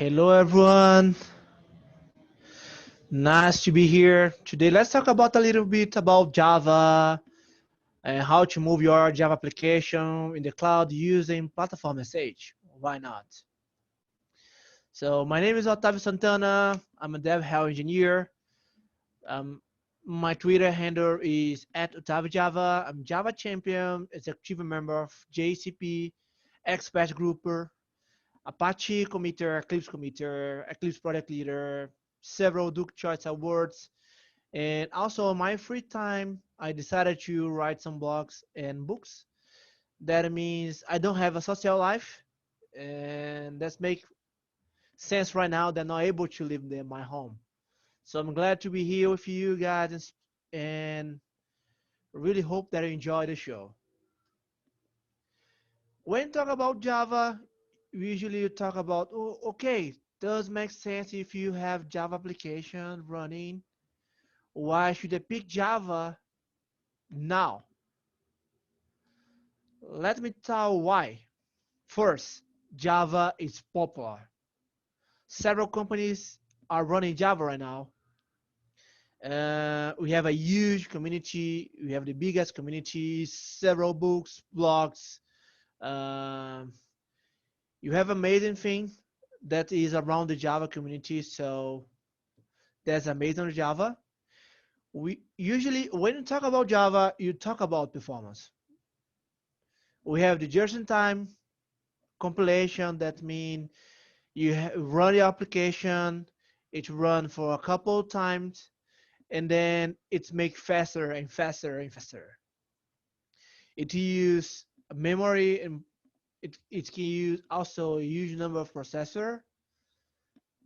Hello everyone, nice to be here. Today let's talk about a little bit about Java and how to move your Java application in the cloud using Platform.sh. Why not? So my name is Otavio Santana. I'm a dev hell engineer. Um, my Twitter handle is @OtavioJava. I'm Java champion, executive member of JCP, expert grouper, Apache committer, Eclipse committer, Eclipse project leader, several Duke Choice Awards, and also in my free time, I decided to write some blogs and books. That means I don't have a social life, and that's make sense right now that I'm not able to live in my home. So I'm glad to be here with you guys, and really hope that you enjoy the show. When you talk about Java, usually you talk about, oh, okay, does make sense if you have Java application running. Why should I pick Java now? Let me tell why. First, Java is popular. Several companies are running Java right now. We have a huge community. We have the biggest community, several books, blogs. Um, you have amazing thing that is around the Java community. So that's amazing Java. We usually, when you talk about Java, you talk about performance. We have the just-in-time compilation. That means you run your application, it run for a couple of times, and then it's make faster and faster and faster. It use memory, and it can use also a huge number of processor.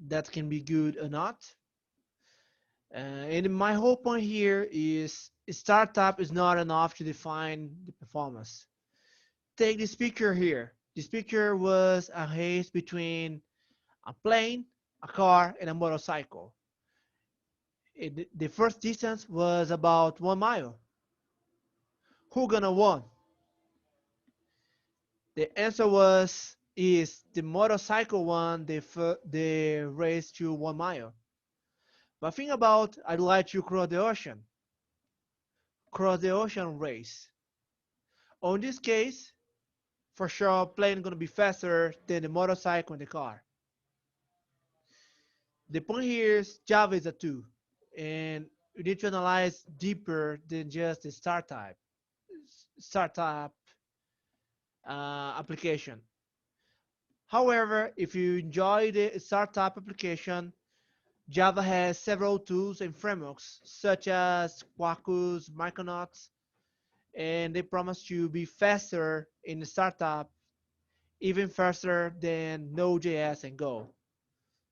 That can be good or not. And my whole point here is startup is not enough to define the performance. Take this picture here. This picture was a race between a plane, a car, and a motorcycle. The first distance was about 1 mile. Who gonna win? The answer was is the motorcycle won the race to 1 mile. But think about I'd like to cross the ocean race. On this case, for sure, plane gonna be faster than the motorcycle and the car. The point here is Java is a tool, and you need to analyze deeper than just the startup application. However, if you enjoy the startup application, Java has several tools and frameworks such as Quarkus, Micronauts, and they promise to be faster in the startup, even faster than Node.js and Go.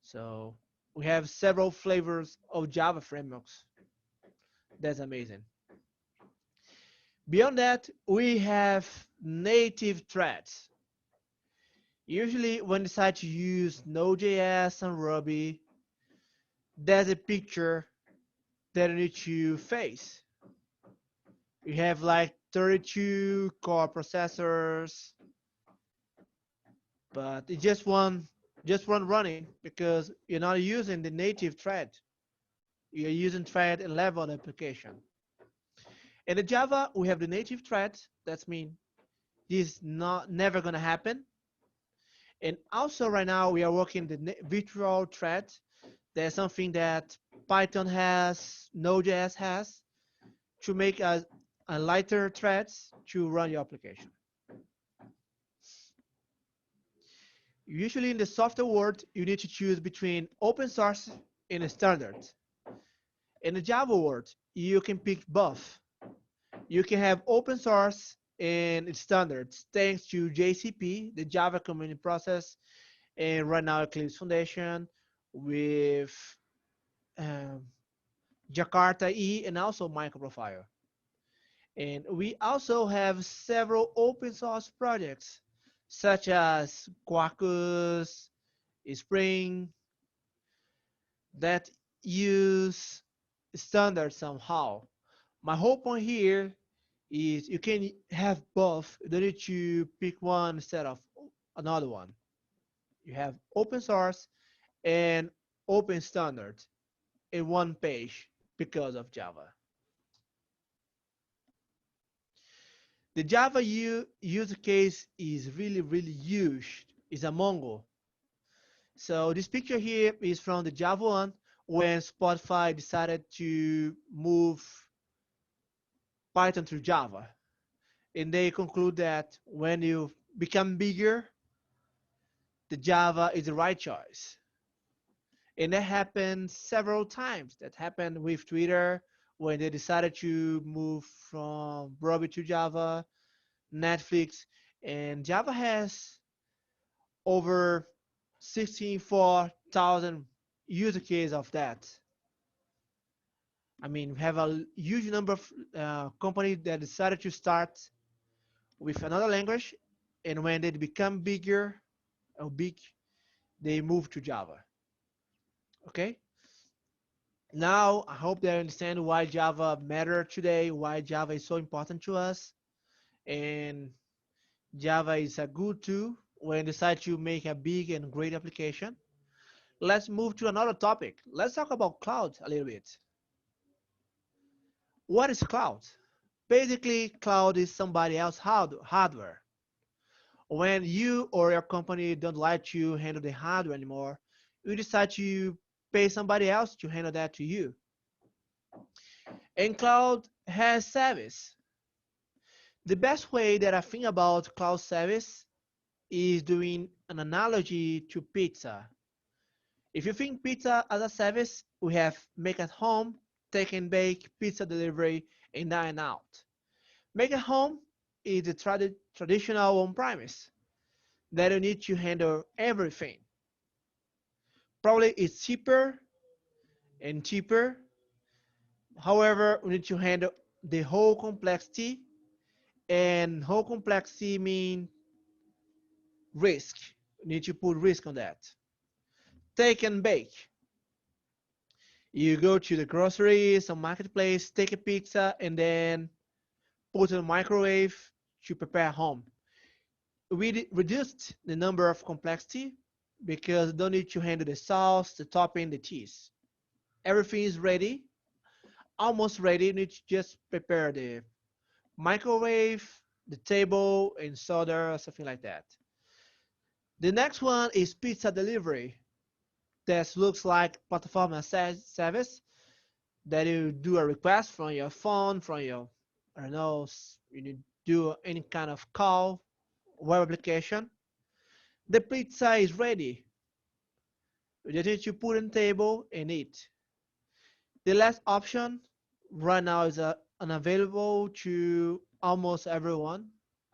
So we have several flavors of Java frameworks. That's amazing. Beyond that, we have native threads. Usually when you decide to use Node.js and Ruby, there's a picture that you need to face. You have like 32 core processors, but it's just one running because you're not using the native thread. You're using thread 11 application. In the Java, we have the native thread. That means this is not never gonna happen. And also right now we are working the virtual thread. There's something that Python has, Node.js has, to make a lighter threads to run your application. Usually in the software world, you need to choose between open source and standard. In the Java world, you can pick both. You can have open source and standards thanks to JCP, the Java Community Process, and right now Eclipse Foundation with um, Jakarta E and also Microprofile. And we also have several open source projects such as Quarkus, Spring that use standards somehow. My whole point here is you can have both. You don't need to pick one instead of another one. You have open source and open standard in one page because of Java. The Java use case is really huge. It's a Mongo. So this picture here is from the Java one when Spotify decided to move Python to Java. And they conclude that when you become bigger, the Java is the right choice. And that happened several times. That happened with Twitter when they decided to move from Ruby to Java, Netflix, and Java has over 64,000 user cases of that. I mean, we have a huge number of companies that decided to start with another language, and when they become bigger or big, they move to Java. Okay. Now, I hope they understand why Java matter today, why Java is so important to us, and Java is a good tool when you decide to make a big and great application. Let's move to another topic. Let's talk about cloud a little bit. What is cloud? Basically, cloud is somebody else's hardware. When you or your company don't like to handle the hardware anymore, you decide to pay somebody else to handle that to you. And cloud has service. The best way that I think about cloud service is doing an analogy to pizza. If you think pizza as a service, we have make at home, take and bake, pizza delivery, and dine out. Make at home is the traditional on-premise that you need to handle everything. Probably it's cheaper and cheaper. However, we need to handle the whole complexity, and whole complexity means risk. You need to put risk on that. Take and bake. You go to the grocery, some marketplace, take a pizza, and then put in the microwave to prepare home. We reduced the number of complexity because you don't need to handle the sauce, the topping, the cheese. Everything is ready, almost ready. You need to just prepare the microwave, the table, and soda, or something like that. The next one is pizza delivery. That looks like platform as service that you do a request from your phone, from your, I don't know, you do any kind of call, web application. The pizza is ready. You just need to put on the table and eat. The last option right now is unavailable to almost everyone.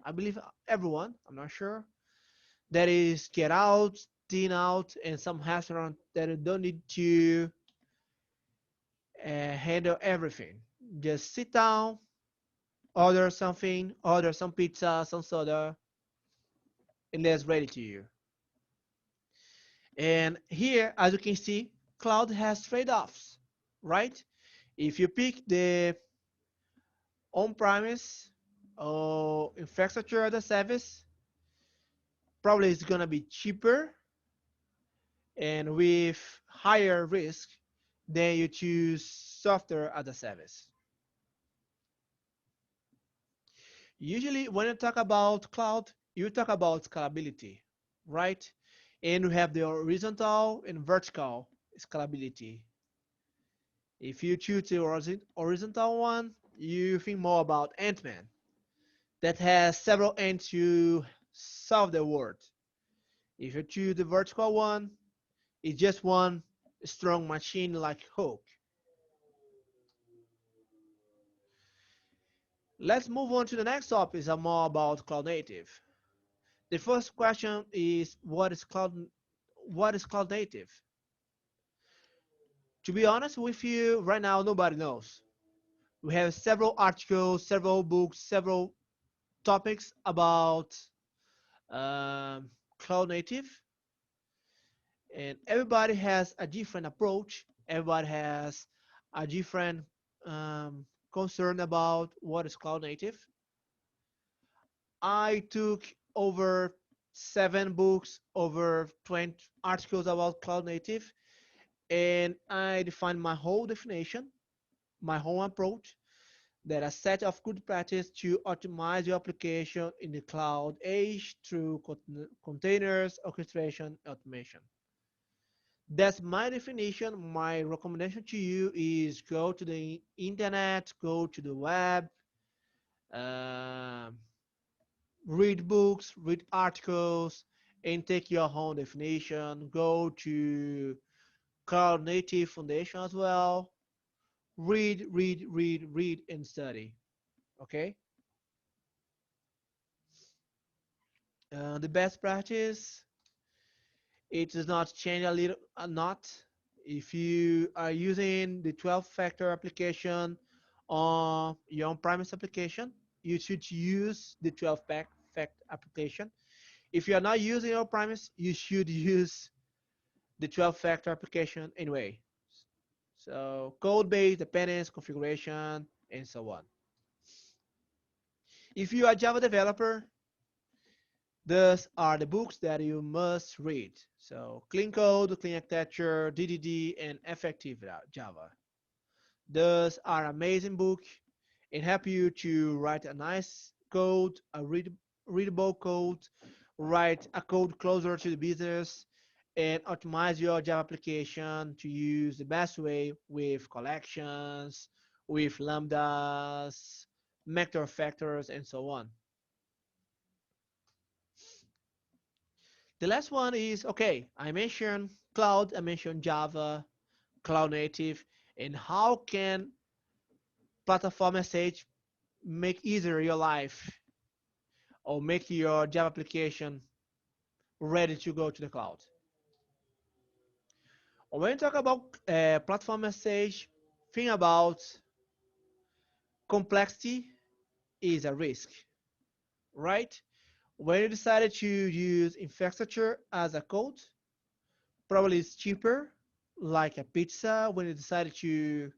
I believe everyone, I'm not sure. That is get out, dine out, and some restaurant that you don't need to handle everything. Just sit down, order something, order some pizza, some soda, and that's ready to you. And here, as you can see, cloud has trade-offs, right? If you pick the on-premise or infrastructure as a service, probably it's gonna be cheaper and with higher risk than you choose software as a service. Usually, when you talk about cloud, you talk about scalability, right? And we have the horizontal and vertical scalability. If you choose the horizontal one, you think more about Ant-Man that has several ends to solve the world. If you choose the vertical one, it's just one strong machine like Hulk. Let's move on to the next topic, is more about cloud native. The first question is what is cloud native? To be honest with you, right now nobody knows. We have several articles, several books, several topics about cloud native, and everybody has a different approach. Everybody has a different concern about what is cloud native. I took over 7 books, over 20 articles about cloud native, and I define my whole definition, my whole approach, that a set of good practice to optimize your application in the cloud age through containers, orchestration, automation. That's my definition. My recommendation to you is go to the internet, go to the web, uh, read books, read articles, and take your own definition. Go to Cloud Native Foundation as well. Read, and study. Okay. The best practice, it does not change a little, not. If you are using the 12-factor application on your on-premise application, you should use the 12-factor application. If you are not using on-premise, you should use the 12-factor application anyway. So code base, dependence, configuration, and so on. If you are a Java developer, these are the books that you must read. So Clean Code, Clean Architecture, DDD, and Effective Java. Those are amazing books and help you to write a nice code, a readable code, write a code closer to the business, and optimize your Java application to use the best way with collections, with lambdas, vector factors, and so on. The last one is, okay, I mentioned cloud, I mentioned Java, cloud native, and how can Platform.sh make easier your life or make your Java application ready to go to the cloud. When you talk about Platform.sh, think about complexity is a risk, right? When you decided to use infrastructure as a code, probably it's cheaper, like a pizza. When you decided to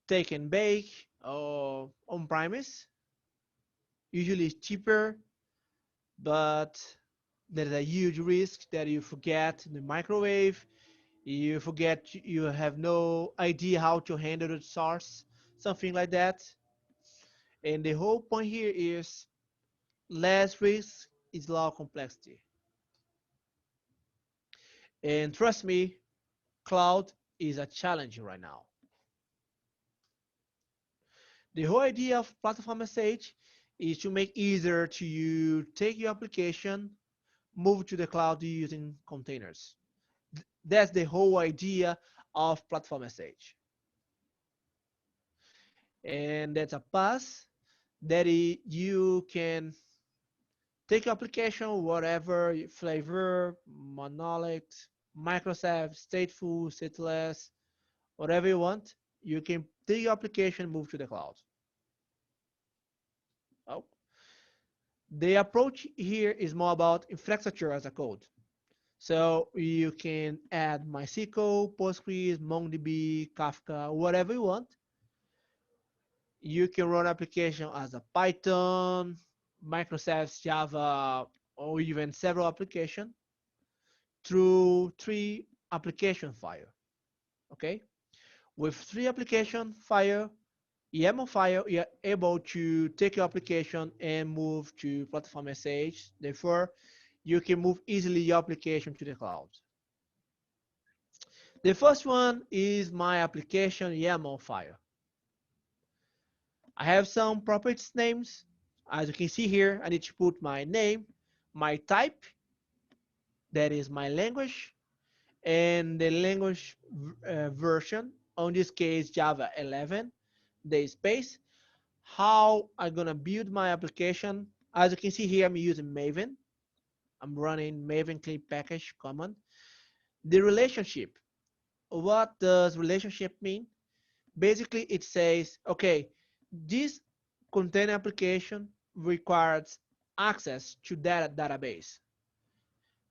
take and bake or on premise, usually it's cheaper, but there's a huge risk that you forget the microwave, you forget, you have no idea how to handle the source, something like that. And the whole point here is less risk is low complexity. And trust me, cloud is a challenge right now. The whole idea of Platform.sh is to make easier to you take your application, move to the cloud using containers. That's the whole idea of Platform.sh. And that's a path that you can take your application, whatever flavor, monolith, microservice, stateful, stateless, whatever you want, you can take your application and move to the cloud. Oh. The approach here is more about infrastructure as a code. So you can add MySQL, Postgres, MongoDB, Kafka, whatever you want. You can run application as a Python, microservice, Java, or even several applications through 3 application file. Okay, with 3 application file, YAML file, you're able to take your application and move to Platform.sh. Therefore, you can move easily your application to the cloud. The first one is my application YAML file. I have some properties names. As you can see here, I need to put my name, my type, that is my language, and the language version, on this case Java 11, the space, how I'm gonna build my application. As you can see here, I'm using Maven. I'm running Maven clean package command. The relationship, what does relationship mean? Basically, it says, okay, this container application requires access to that database.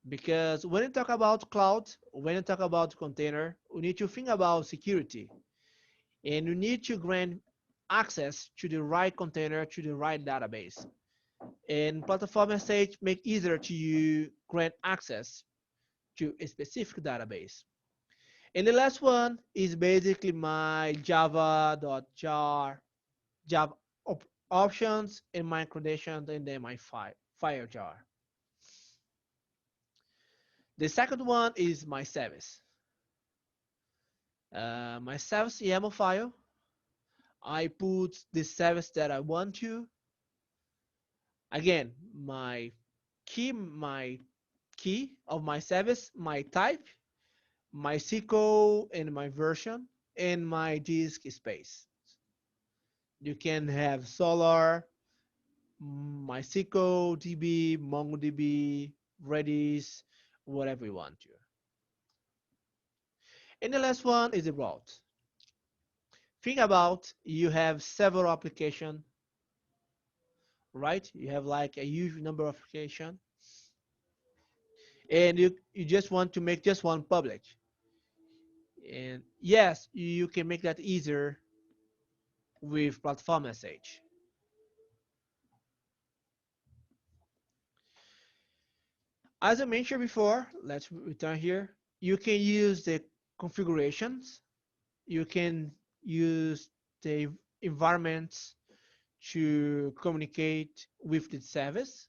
Because when you talk about cloud, when you talk about container, we need to think about security. And you need to grant access to the right container, to the right database. And Platform.sh make easier to you grant access to a specific database. And the last one is basically my java.jar, Java options and my credentials and then my file jar. The second one is my service. My service YAML file. I put the service that I want to. Again, my key of my service, my type, my SQL and my version, and my disk space. You can have Solar, MySQL, DB, MongoDB, Redis, whatever you want to. And the last one is the route. Think about you have several applications, right? You have like a huge number of applications, and you just want to make just one public. And yes, you can make that easier with Platform.sh. As I mentioned before, let's return here. You can use the configurations. You can use the environments to communicate with the service.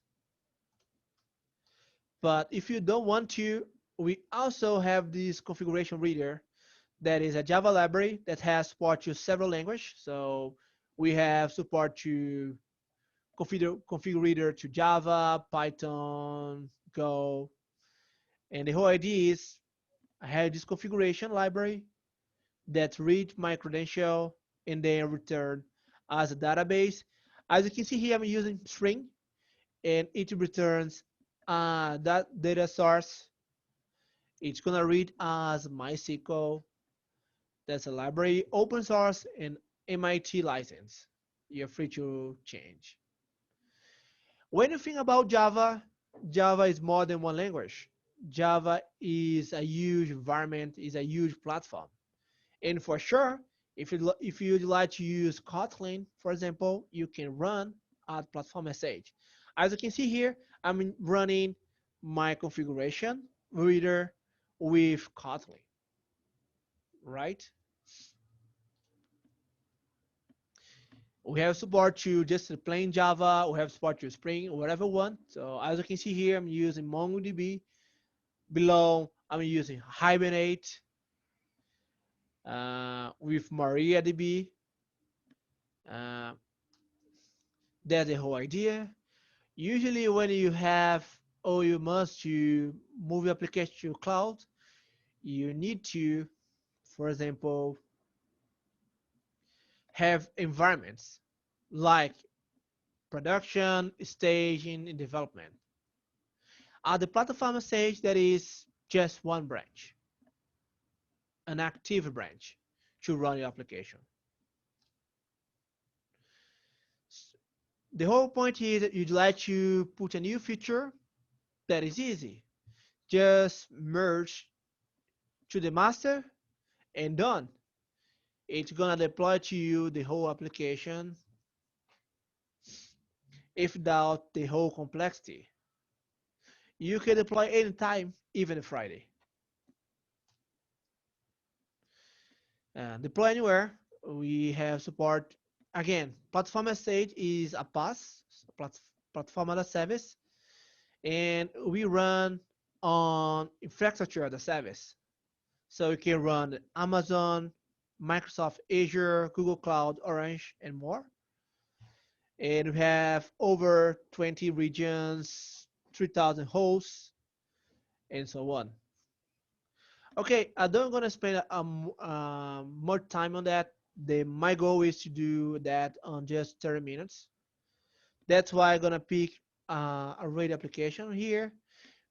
But if you don't want to, we also have this configuration reader that is a Java library that has support to several languages. So we have support to configure reader to Java, Python, Go. And the whole idea is I have this configuration library that read my credential and then return as a database. As you can see here, I'm using string and it returns that data source. It's gonna read as MySQL. That's a library, open source and MIT license. You're free to change. When you think about Java, Java is more than one language. Java is a huge environment, is a huge platform. And for sure, if you'd like to use Kotlin, for example, you can run at Platform.sh. As you can see here, I'm running my configuration reader with Kotlin, right? We have support to just plain Java. We have support to Spring, whatever one. So as you can see here, I'm using MongoDB. Below, I'm using Hibernate with MariaDB. Uh, that's the whole idea. Usually when you have or you must to move your application to cloud, you need to, for example, have environments like production, staging, and development. At the platform stage, there is just one branch, an active branch to run your application. The whole point is that you'd like to put a new feature that is easy. Just merge to the master and done. It's gonna deploy to you the whole application if without the whole complexity. You can deploy anytime, even Friday. Deploy anywhere. We have support. Again, platform stage is a PaaS, platform as a service, and we run on infrastructure as a service. So you can run Amazon, Microsoft Azure, Google Cloud, Orange, and more. And we have over 20 regions, 3,000 hosts, and so on. Okay, I don't gonna spend more time on that. My goal is to do that on just 30 minutes. That's why I'm gonna pick a rate application here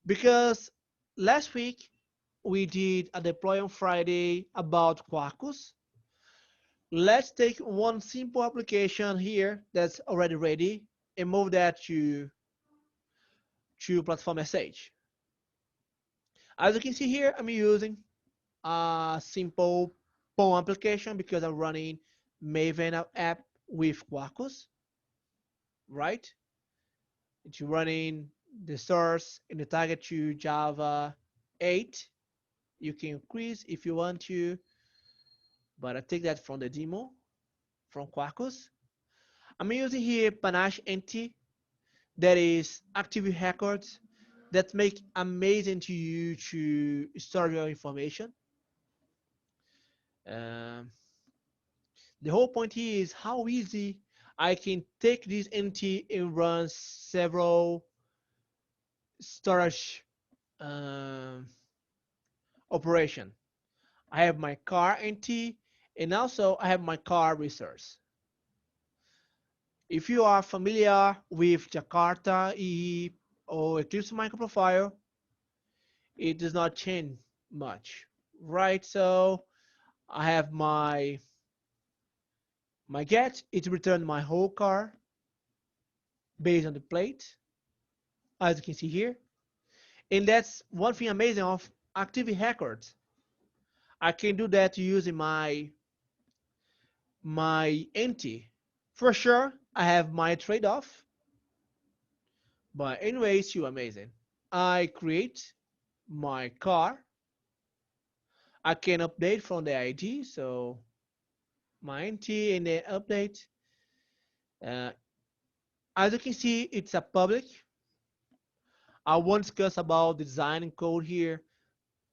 because last week we did a deploy on Friday about Quarkus. Let's take one simple application here that's already ready and move that to Platform.sh. As you can see here, I'm using a simple POM application because I'm running Maven app with Quarkus, right? It's running the source in the target to Java 8. You can increase if you want to, but I take that from the demo from Quarkus. I'm using here Panache NT, that is active records that make amazing to you to store your information. Um, the whole point here is how easy I can take this NT and run several storage um, operation. I have my car NT, and also I have my car resource. If you are familiar with Jakarta EE or Eclipse microprofile, it does not change much, right? So I have my get, it returned my whole car based on the plate, as you can see here. And that's one thing amazing of Active Records. I can do that using my empty. For sure, I have my trade-off, but anyway, it's too amazing. I create my car. I can update from the ID, so my nt and then update. Uh, as you can see, it's a public. I won't discuss about the design and code here,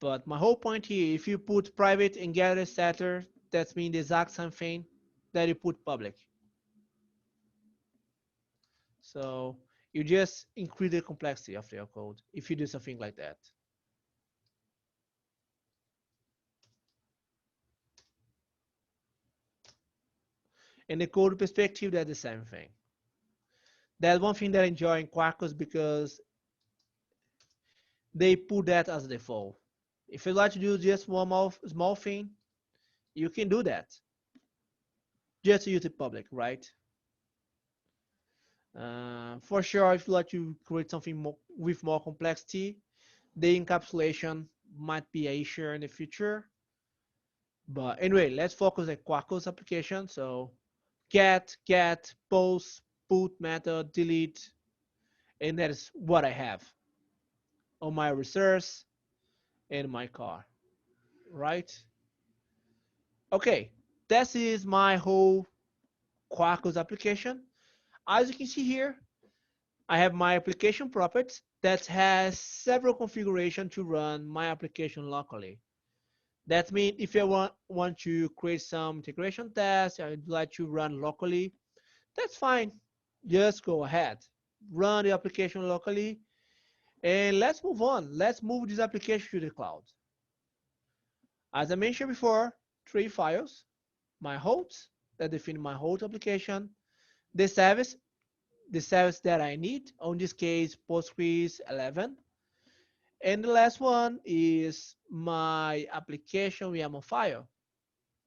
but my whole point here, if you put private and get a setter, that means the exact same thing that you put public. So you just increase the complexity of your code if you do something like that. In the code perspective, that's the same thing. That's one thing that I enjoy in Quarkus because they put that as default. If you like to do just one more small thing, you can do that. Just use it public, right? For sure, if you like to create something more, with more complexity, the encapsulation might be a issue in the future. But anyway, let's focus on Quarkus application. So get, post, put method, delete, and that is what I have on my resource and my car, right? Okay, this is my whole Quarkus application. As you can see here, I have my application properties that has several configurations to run my application locally. That means if you want to create some integration tests, I'd like to run locally, that's fine. Just go ahead, run the application locally, and let's move on. Let's move this application to the cloud. As I mentioned before, three files, my hosts that define my host application, the service, the service that I need, on this case, Postgres 11, and the last one is my application YAML file.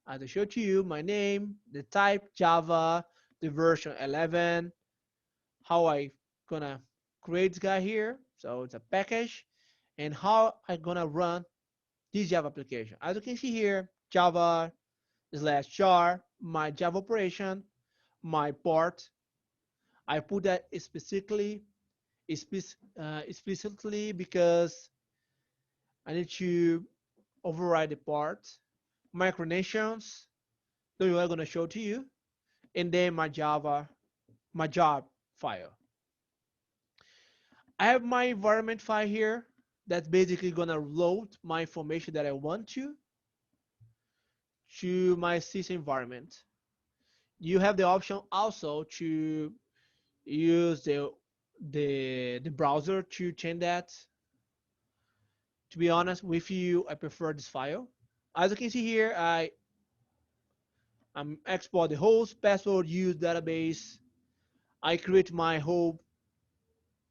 As I showed to you, my name, the type, Java, the version 11, how I gonna create this guy here. So it's a package, and how I gonna run this Java application. As you can see here, Java slash jar, my Java operation, my port. I put that explicitly because I need to override the part. My credentials, that I'm gonna show to you, and then my job file. I have my environment file here that's basically gonna load my information that I want to my system environment. You have the option also to use the browser to change that. To be honest with you, I prefer this file. As you can see here, I'm export the host, password, use database. I create my whole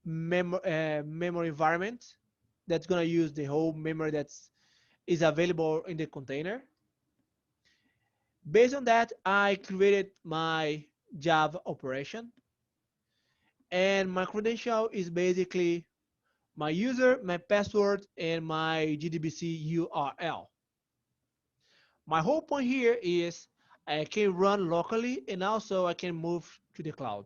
memory environment that's gonna use the whole memory that's is available in the container. Based on that, I created my Java operation, and my credential is basically my user, my password, and my JDBC URL. My whole point here is I can run locally and also I can move to the cloud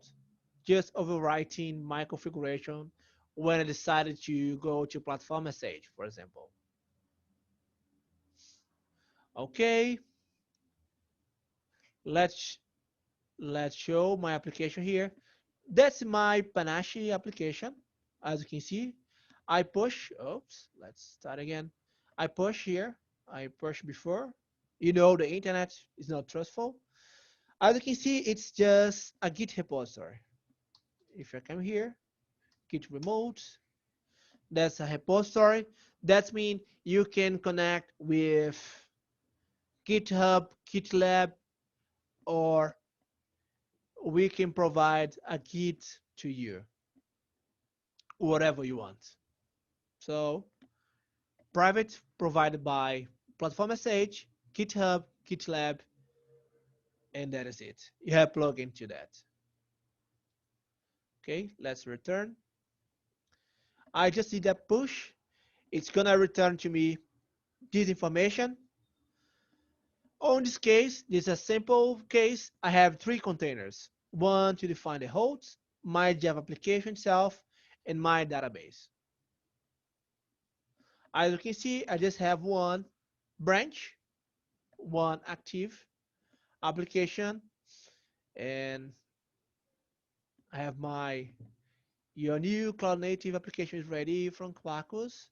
just overwriting my configuration when I decided to go to Platform.sh, for example. Okay, let's let's show my application here. That's my Panache application. As you can see, I push, oops, let's start again. I push here, I push before. You know, the internet is not trustful. As you can see, it's just a Git repository. If I come here, Git remote, that's a repository. That means you can connect with GitHub, GitLab, or we can provide a Git to you, whatever you want. So private provided by Platform.sh, GitHub, GitLab, and that is it. You have plugin to that. Okay, let's return. I just did that push. It's gonna return to me this information. On this case, this is a simple case. I have three containers. One to define the host, my Java application itself, and my database. As you can see, I just have one branch, one active application, and I have your new cloud native application is ready from Quarkus,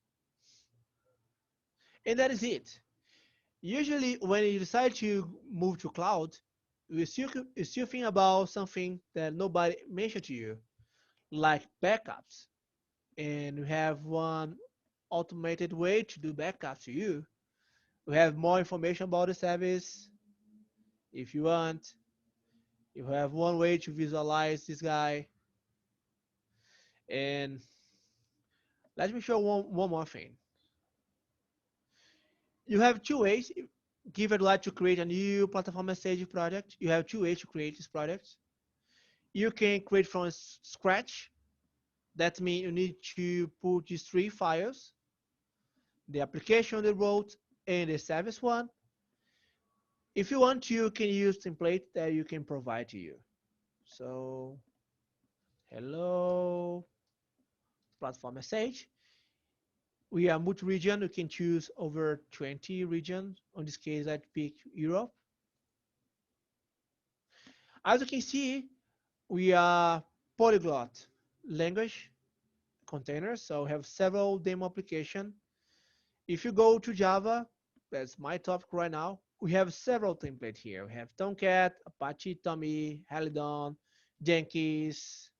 and that is it. Usually, when you decide to move to cloud, you still think about something that nobody mentioned to you, like backups. And we have one automated way to do backups to you. We have more information about the service if you want. You have one way to visualize this guy. And let me show one more thing. You have two ways. Give it like to create a new platform message project. You have two ways to create this project. You can create from scratch. That means you need to put these three files, the application they wrote and the service one. If you want to, you can use template that you can provide to you. So, hello, platform message. We are multi-region. You can choose over 20 regions. On this case, I pick Europe. As you can see, we are polyglot language containers. So we have several demo application. If you go to Java, that's my topic right now. We have several templates here. We have Tomcat, Apache, Tommy, Halidon, Jenkins,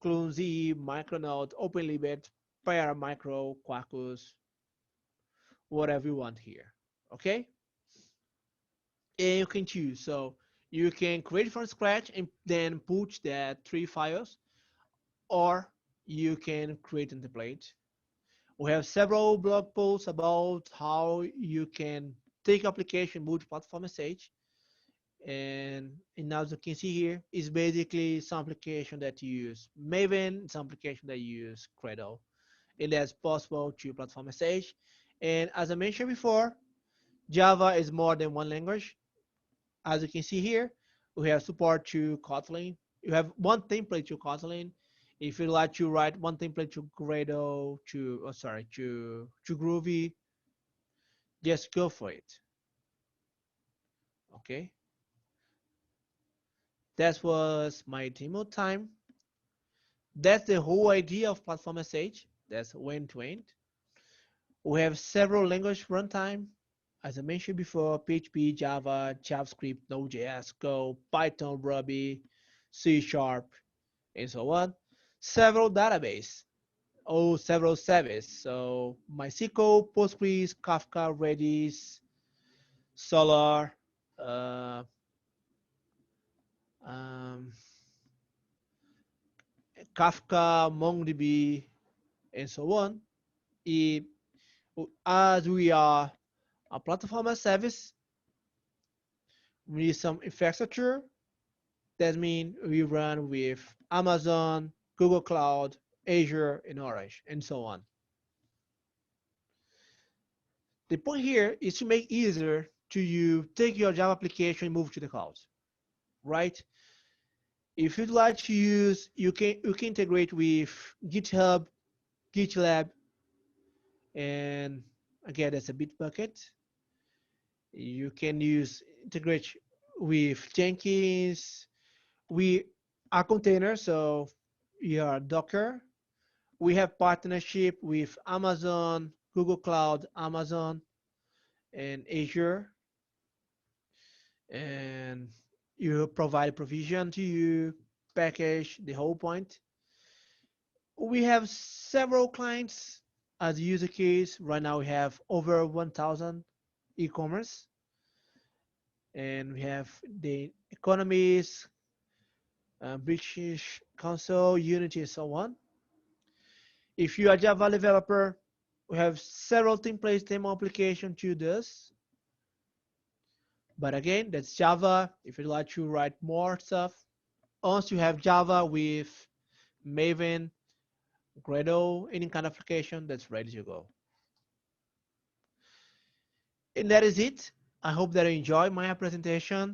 CloneZ, Micronaut, OpenLibet, Paramicro, Quarkus, whatever you want here. Okay? And you can choose. So you can create from scratch and then put that three files, or you can create a template. We have several blog posts about how you can take application multi-platform message. And as you can see here, is basically some application that use Maven, some application that use Gradle. And that's possible to platform message. And as I mentioned before, Java is more than one language. As you can see here, we have support to Kotlin. You have one template to Kotlin. If you like to write one template to Gradle, to Groovy, just go for it. Okay, that was my demo time. That's the whole idea of platform message. That's end-to-end. We have several language runtime. As I mentioned before, PHP, Java, JavaScript, Node.js, Go, Python, Ruby, C Sharp, and so on. Several database, several service. So MySQL, Postgres, Kafka, Redis, Solar, uh, um, Kafka, MongoDB, and so on. It, as we are a platform as service, we need some infrastructure. That means we run with Amazon, Google Cloud, Azure, and Orange, and so on. The point here is to make easier to you take your Java application and move to the cloud, right? If you'd like to use, you can integrate with GitHub, GitLab, and again, that's a Bitbucket. You can use integrate with Jenkins. We are containers, so we are Docker. We have partnership with Amazon, Google Cloud, Amazon, and Azure, and you provide provision to you, package, the whole point. We have several clients as user case. Right now we have over 1,000 e-commerce, and we have the economies, British Council, Unity, and so on. If you are a Java developer, we have several templates, demo application to this. But again, that's Java. If you'd like to write more stuff, once you have Java with Maven, Gradle, any kind of application, that's ready to go. And that is it. I hope that you enjoyed my presentation.